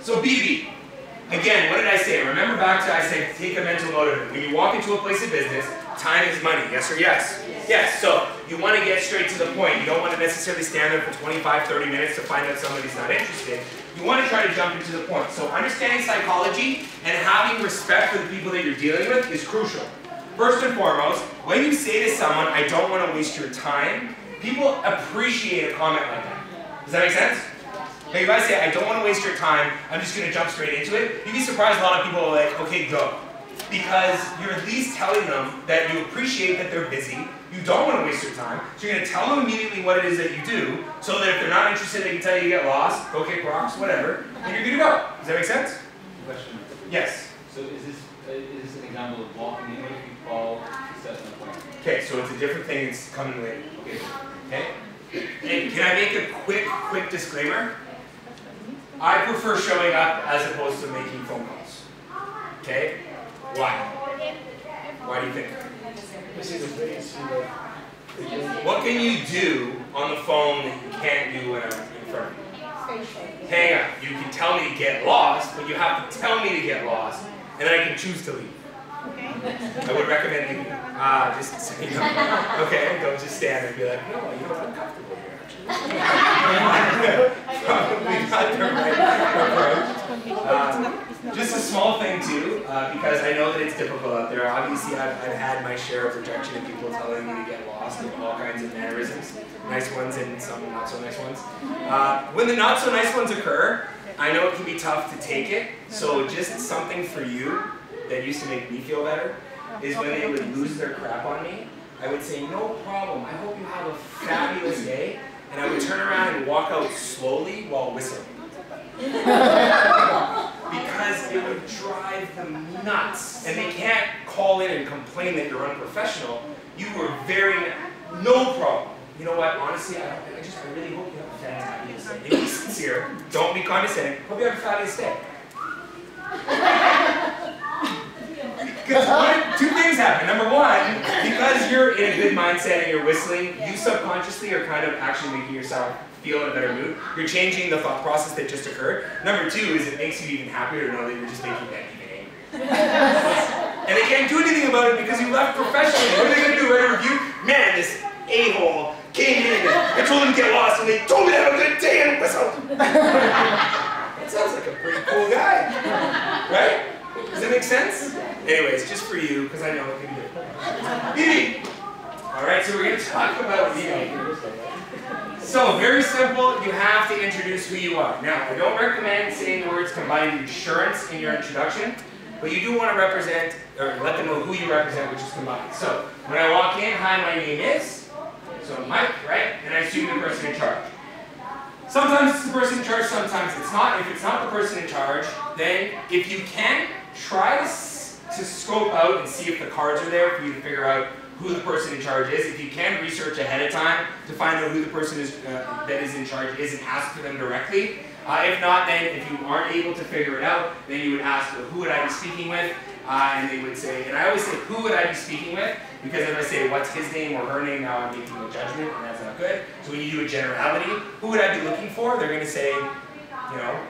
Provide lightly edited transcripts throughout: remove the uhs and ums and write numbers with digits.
So B2B. Again, what did I say? Remember back to I said take a mental note of it. When you walk into a place of business, time is money. Yes or yes? Yes. So you want to get straight to the point. You don't want to necessarily stand there for 25, 30 minutes to find out somebody's not interested. You want to try to jump into the point. So understanding psychology and having respect for the people that you're dealing with is crucial. First and foremost, when you say to someone, I don't want to waste your time, people appreciate a comment like that. Does that make sense? Like if I say, I don't want to waste your time, I'm just going to jump straight into it, you'd be surprised a lot of people are like, okay, go. Because you're at least telling them that you appreciate that they're busy, you don't want to waste your time, so you're going to tell them immediately what it is that you do, so that if they're not interested, they can tell you get lost, go kick rocks, whatever, and you're good to go. Does that make sense? Question. Yes. So is this an example of walking in? What if you fall to set an appointment? Okay, so it's a different thing, it's coming later. Okay? And can I make a quick disclaimer? I prefer showing up as opposed to making phone calls. Okay? Why? Why do you think? What can you do on the phone that you can't do when I'm in front of you? Hang on. You can tell me to get lost, but you have to tell me to get lost, and then I can choose to leave. I would recommend leaving. Just so you know. Okay, don't just stand and be like, no, you know what, I'm comfortable here actually. Probably not the right approach. Just a small thing too, because I know that it's difficult out there. Obviously, I've had my share of rejection and people telling me to get lost and all kinds of mannerisms. Nice ones and some not so nice ones. When the not so nice ones occur, I know it can be tough to take it. So just something for you that used to make me feel better is when they would lose their crap on me, I would say, no problem, I hope you have a fabulous day, and I would turn around and walk out slowly while whistling. Because it would drive them nuts, and they can't call in and complain that you're unprofessional. You were very, no problem. You know what, honestly, I really hope you have a fabulous day. Be sincere, don't be condescending, hope you have a fabulous day. Because two things happen. Number one, because you're in a good mindset and you're whistling, you subconsciously are kind of actually making yourself feel in a better mood. You're changing the thought process that just occurred. Number two is it makes you even happier to know that you're just making them even angry. And they can't do anything about it because you left professionally. What are they going to do? Write a review? Man, this a-hole came in and I told them to get lost and they told me to have a good day and whistled. That sounds like a pretty cool guy. Right? Does that make sense? Anyways, just for you, because I know it can be good. Beauty! Alright, so we're going to talk about beauty. So, very simple, you have to introduce who you are. Now, I don't recommend saying the words combined insurance in your introduction, but you do want to represent, or let them know who you represent, which is combined. So, when I walk in, hi, my name is, so Mike, right? And I assume the person in charge. Sometimes it's the person in charge, sometimes it's not. If it's not the person in charge, then if you can, try to scope out and see if the cards are there for you to figure out who the person in charge is. If you can, research ahead of time to find out who the person is that is in charge is and ask for them directly. If not, then if you aren't able to figure it out, then you would ask, well, who would I be speaking with? And they would say, and I always say, who would I be speaking with? Because if I say, what's his name or her name, now I'm making a judgment, and that's not good. So when you do a generality, who would I be looking for? They're going to say, you know,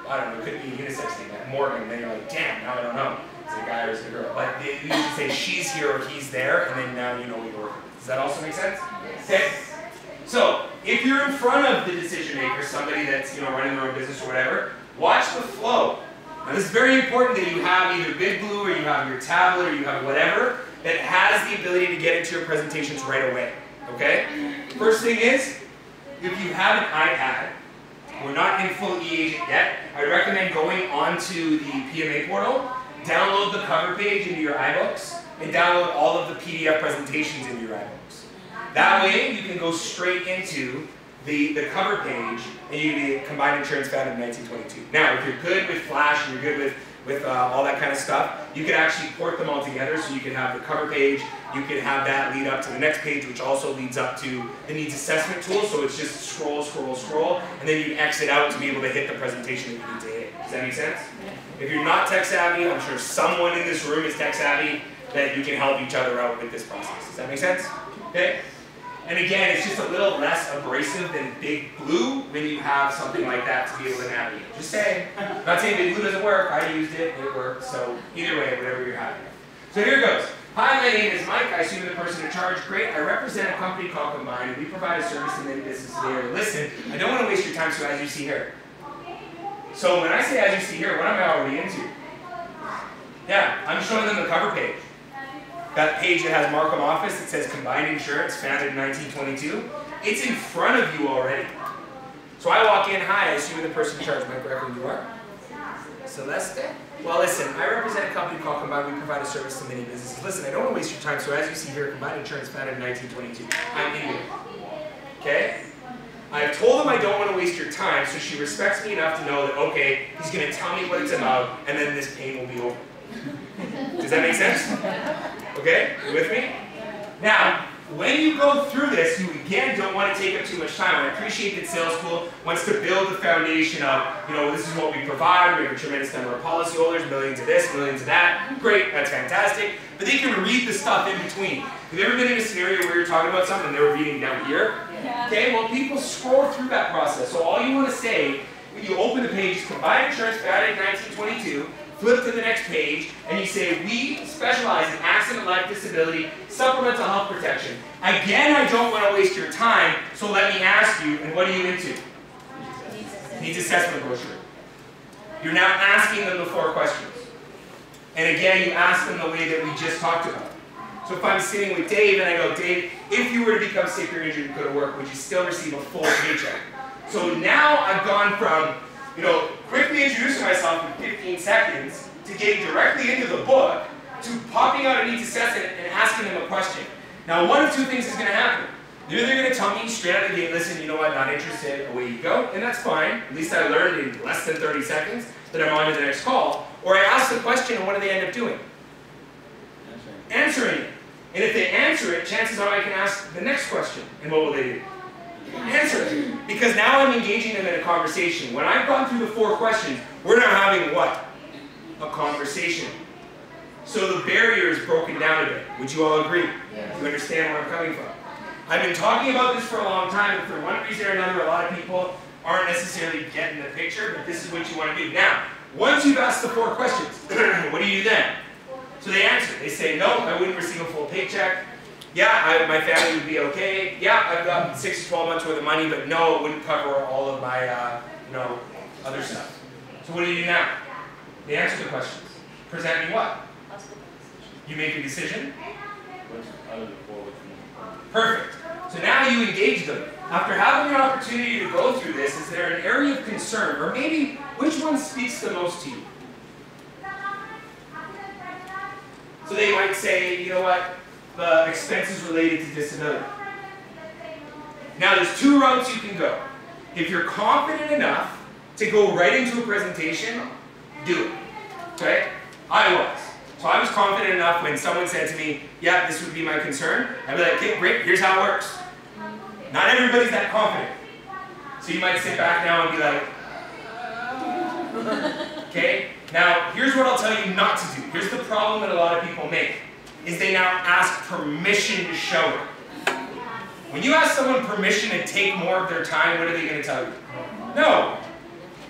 I don't know, it could be a unisex thing, like Morgan, and then you're like, damn, now I don't know. It's a guy or it's a girl. But they usually say she's here or he's there, and then now you know what you're working with. Does that also make sense? Okay. So, if you're in front of the decision maker, somebody that's running their own business or whatever, watch the flow. Now this is very important that you have either Big Blue or you have your tablet or you have whatever that has the ability to get into your presentations right away. Okay? First thing is, if you have an iPad, we're not in full e-agent yet, I'd recommend going onto the PMA portal, download the cover page into your iBooks, and download all of the PDF presentations into your iBooks. That way, you can go straight into the cover page, and you can be a combined insurance founded in 1922. Now, if you're good with Flash and you're good with all that kind of stuff, you can actually port them all together, so you can have the cover page, you can have that lead up to the next page, which also leads up to the needs assessment tool, so it's just scroll, scroll, scroll, and then you can exit out to be able to hit the presentation that you need to hit. Does that make sense? If you're not tech savvy, I'm sure someone in this room is tech savvy, that you can help each other out with this process. Does that make sense? Okay? And again, it's just a little less abrasive than big glue when you have something like that to be able to navigate. Just saying. I'm not saying big glue doesn't work. I used it. It worked. So either way, whatever you're having. So here it goes. Hi, my name is Mike. I assume the person in charge. Great. I represent a company called Combine, and we provide a service to many businesses here. Listen, I don't want to waste your time, so as you see here. So when I say as you see here, what am I already into? Yeah, I'm showing them the cover page. That page that has Markham Office that says Combined Insurance, founded in 1922. It's in front of you already. So I walk in, hi, I assume the person in charge. Mike Greco, you are? Celeste? Well, listen, I represent a company called Combine. We provide a service to many businesses. Listen, I don't want to waste your time, so as you see here, Combined Insurance, founded in 1922. I'm in here. Okay? I've told him I don't want to waste your time, so she respects me enough to know that, okay, he's going to tell me what it's about, and then this pain will be over. Does that make sense? Okay? You with me? Now, when you go through this, you again don't want to take up too much time. I appreciate that sales school wants to build the foundation of, this is what we provide. We have a tremendous number of policyholders, millions of this, millions of that. Great, that's fantastic. But they can read the stuff in between. Have you ever been in a scenario where you're talking about something and they were reading down here? Yeah. Okay, well, people scroll through that process. So all you want to say, when you open the page, is Combined Insurance, founded in 1922. Flip to the next page, and you say, we specialize in accident, life, disability, supplemental health protection. Again, I don't want to waste your time, so let me ask you, and what are you into? Needs assessment brochure. You're now asking them the 4 questions. And again, you ask them the way that we just talked about. So if I'm sitting with Dave, and I go, Dave, if you were to become sick or injured and go to work, would you still receive a full paycheck? So now I've gone from quickly introducing myself in 15 seconds to getting directly into the book to popping out a needs assessment and asking them a question. Now, one of 2 things is going to happen. Either they're going to tell me straight out of the gate, listen, you know what, not interested, away you go, and that's fine. At least I learned in less than 30 seconds that I'm on to the next call. Or I ask the question, and what do they end up doing? Answering it. And if they answer it, chances are I can ask the next question. And what will they do? Answer it. Because now I'm engaging them in a conversation. When I've gone through the 4 questions, we're now having what? A conversation. So the barrier is broken down a bit. Would you all agree? Yes. You understand where I'm coming from? I've been talking about this for a long time, and for one reason or another, a lot of people aren't necessarily getting the picture, but this is what you want to do. Now, once you've asked the 4 questions, what do you do then? So they answer. They say, no, I wouldn't receive a full paycheck. Yeah, my family would be okay. Yeah, I've got 6 to 12 months worth of money, but no, it wouldn't cover all of my, other stuff. So what do you do now? They answer the questions. Present me what? You make a decision? Perfect. So now you engage them. After having an opportunity to go through this, is there an area of concern, or maybe which one speaks the most to you? So they might say, you know what? The expenses related to disability. Now there's 2 routes you can go. If you're confident enough to go right into a presentation, do it. Okay? I was. So I was confident enough when someone said to me, yeah, this would be my concern. I'd be like, okay, great, here's how it works. Not everybody's that confident. So you might sit back now and be like, okay? Now, here's what I'll tell you not to do. Here's the problem that a lot of people make. Is they now ask permission to show it. When you ask someone permission to take more of their time, what are they going to tell you? No.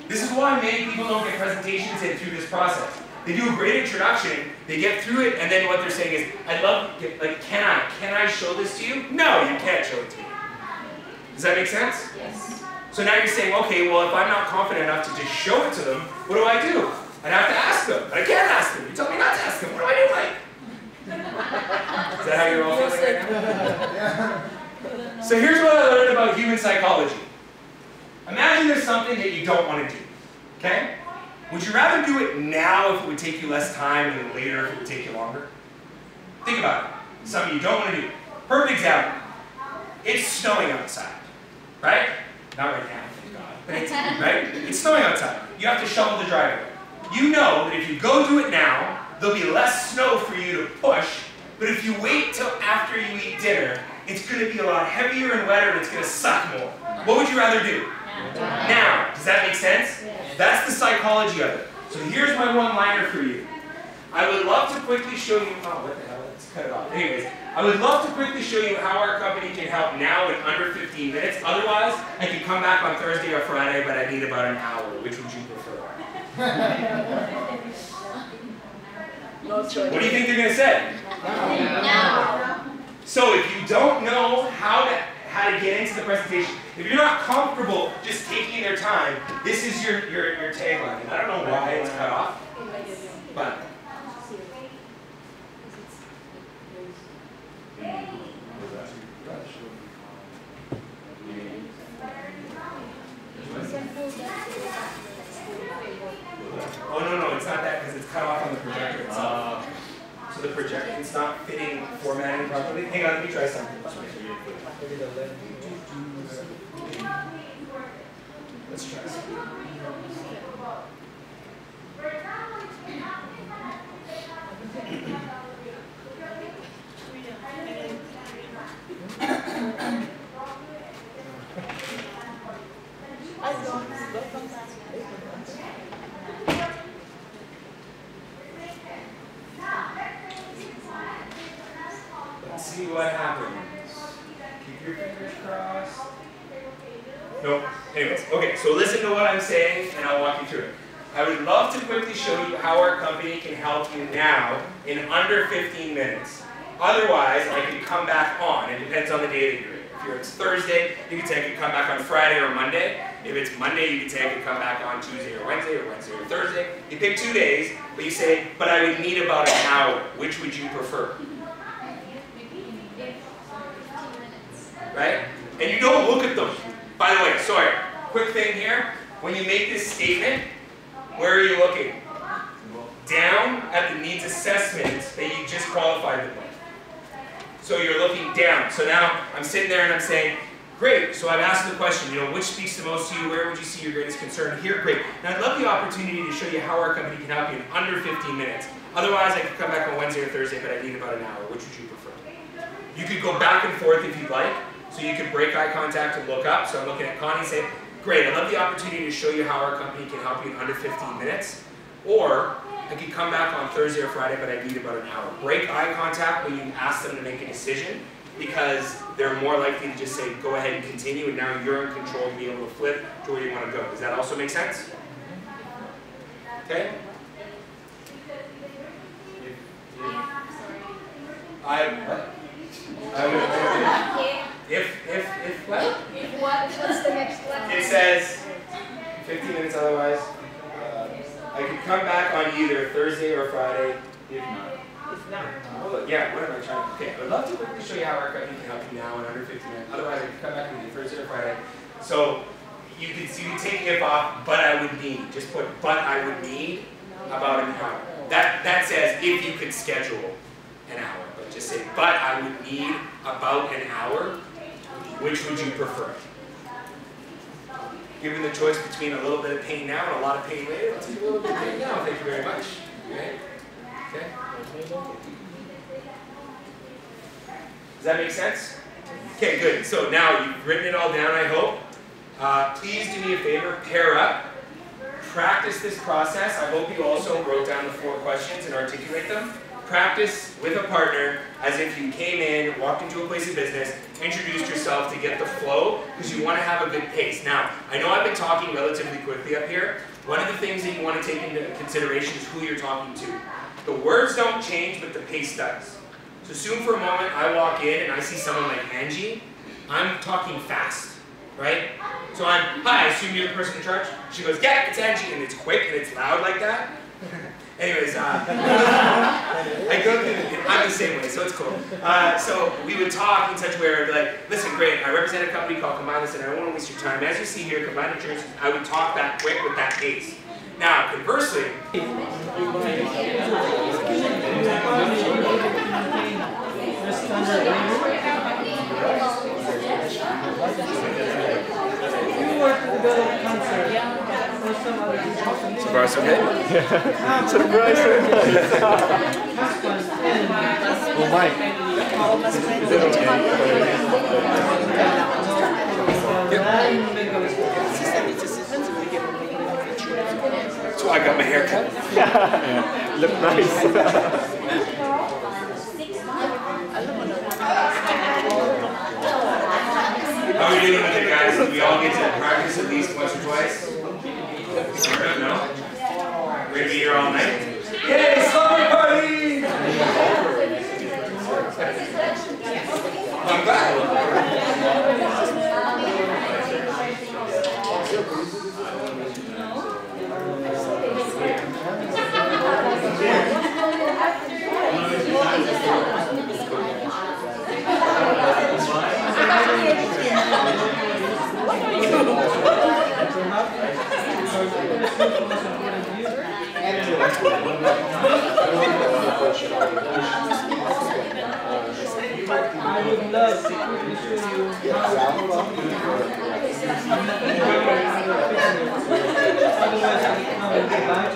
This is why many people don't get presentations in through this process. They do a great introduction, they get through it, and then what they're saying is, I'd love, like, can I show this to you? No, you can't show it to me. Does that make sense? Yes. So now you're saying, okay, well, if I'm not confident enough to just show it to them, what do? I'd have to ask them. But I can't ask them. You tell me not to ask them. What do I do, Mike? Is that how you're all feeling right now? So here's what I learned about human psychology. Imagine there's something that you don't want to do. Okay? Would you rather do it now if it would take you less time than later if it would take you longer? Think about it. Something you don't want to do. Perfect example. It's snowing outside. Right? Not right now, thank God. But it's, right? It's snowing outside. You have to shovel the driveway. You know that if you go do it now, there'll be less snow for you to push, but if you wait till after you eat dinner, it's going to be a lot heavier and wetter and it's going to suck more. What would you rather do? Now. Does that make sense? That's the psychology of it. So here's my one-liner for you. I would love to quickly show you, oh, what the hell? let's cut it off. Anyways, I would love to quickly show you how our company can help now in under 15 minutes. Otherwise, I could come back on Thursday or Friday, but I need about an hour. Which would you prefer? What do you think they're going to say? No. So if you don't know how to get into the presentation, if you're not comfortable just taking their time, this is your tagline. And I don't know why it's cut off, but oh no, it's not that because it's cut off on the projector itself. So the projector, it's not fitting formatting properly. Hang on, let me try something. Let's try something. Let's see what happens. Keep your fingers crossed. Nope. Anyways, okay, so listen to what I'm saying and I'll walk you through it. I would love to quickly show you how our company can help you now in under 15 minutes. Otherwise, I can come back on. It depends on the day that you're in. If it's Thursday, you can say I could come back on Friday or Monday. If it's Monday, you can say I could come back on Tuesday or Wednesday or Thursday. You pick 2 days, but you say, but I would need about an hour. Which would you prefer? Right? And you don't look at them. By the way, sorry, quick thing here. When you make this statement, where are you looking? Down at the needs assessment that you just qualified them with. So you're looking down. So now I'm sitting there and I'm saying, great, so I've asked the question, which speaks the most to you? Where would you see your greatest concern? Here, great. Now I'd love the opportunity to show you how our company can help you in under 15 minutes. Otherwise, I could come back on Wednesday or Thursday, but I need about an hour. Which would you prefer? You could go back and forth if you'd like. So you could break eye contact and look up. So I'm looking at Connie and say, great, I'd love the opportunity to show you how our company can help you in under 15 minutes. Or I could come back on Thursday or Friday, but I need about an hour. Break eye contact when you ask them to make a decision because they're more likely to just say, go ahead and continue, and now you're in control to be able to flip to where you want to go. Does that also make sense? Okay? If what? If what? What's the next one? It says 15 minutes otherwise. I could come back on either Thursday or Friday. If not. Oh, yeah, what am I trying to? Okay, I would love to quickly show you how our company can help you now in under 15 minutes. Otherwise, I could come back on either Thursday or Friday. So you can take if off, but I would need. Just put but I would need about an hour. That says if you could schedule an hour. But just say but I would need about an hour. Which would you prefer? Given the choice between a little bit of pain now and a lot of pain later, let's take a little bit of pain now. Thank you very much. Okay? Okay? Does that make sense? Okay, good. So now you've written it all down, I hope. Please do me a favor, pair up. Practice this process. I hope you also wrote down the 4 questions and articulate them. Practice with a partner as if you came in, walked into a place of business, introduced yourself to get the flow because you want to have a good pace. Now, I know I've been talking relatively quickly up here. One of the things that you want to take into consideration is who you're talking to. The words don't change, but the pace does. So assume for a moment I walk in and I see someone like Angie. I'm talking fast, right? So hi, I assume you're the person in charge? She goes, yeah, it's Angie, and it's quick and it's loud like that. Anyways, I go through, I'm the same way, so it's cool. So we would talk in such a way where I'd be like, listen, great, I represent a company called Combine This, and I don't want to waste your time. As you see here, Combine Insurance, I would talk that quick with that pace. Now, conversely, so far, so okay? Yeah. Surprise! Oh my! So I got my hair cut. Yeah. Look nice. How are we doing with it, guys? Do we all get to practice at least once or twice? No? We're gonna be here all night? Yay, slumber party! I'm glad. I would love to show you otherwise I would come back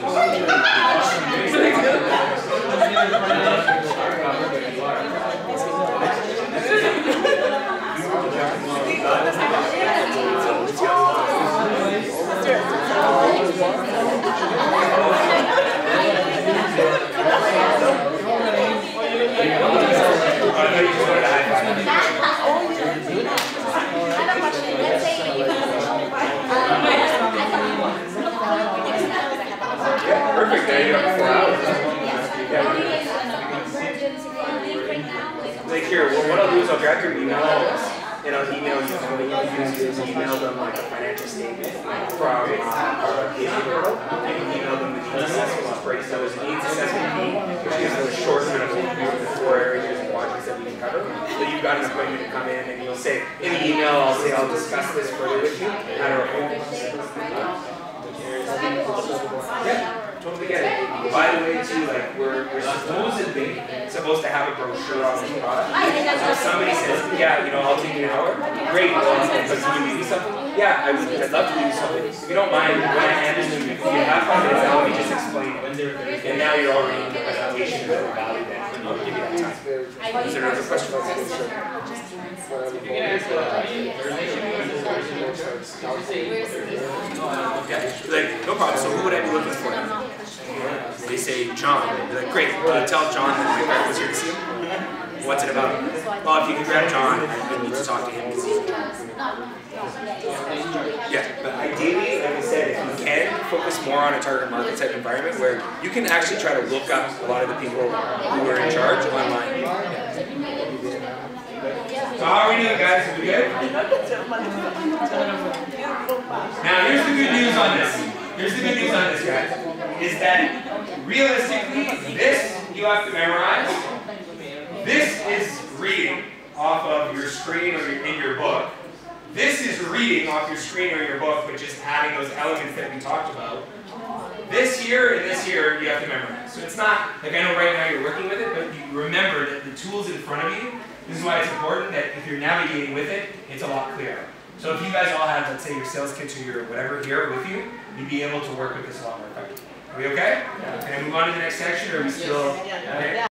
Perfect, now you got 4 hours. Like here, well, what I'll do is I'll grab your email and I'll email you. Email them like a financial statement from our patient portal. You can email them the needs assessment, which breaks down as needs assessment need, which gives them a short kind of overview of the 4 areas and quadrants that we can cover. So you've got an appointment to come in and you'll say, in the email, I'll say I'll discuss this further with you at our appointment. Yeah, totally get it. By the way, too, like we're supposedly supposed to have a brochure on this product. So if somebody says, yeah, you know, I'll take an hour. Great. Well, but can you leave me something? Yeah, I'd love to leave you something. If you don't mind, when I hand this to you, if you have 5 minutes, now let me just explain it. And now you're already in the presentation of the value then. I'll give you that time. Is there another question? Okay, like, no problem. So who would I be looking for? They say John. They're like, great. Can you tell John that my wife was here to see him? What's it about? Well, if you can grab John, I need to talk to him. Yeah, but ideally, like I said, if you can focus more on a target market type environment where you can actually try to look up a lot of the people who are in charge online. So how are we doing, guys? Are we good? Now, here's the good news on this. Here's the good news on this, guys. Is that realistically, this you have to memorize. This is reading off of your screen or in your book. This is reading off your screen or your book, but just adding those elements that we talked about. This here and this here, you have to memorize. So it's not, like I know right now you're working with it, but you remember that the tool's in front of you. This is why it's important that if you're navigating with it, it's a lot clearer. So if you guys all have, let's say, your sales kits or your whatever here with you, you'd be able to work with this a lot more effectively. Are we okay? Can I move on to the next section, or are we still okay?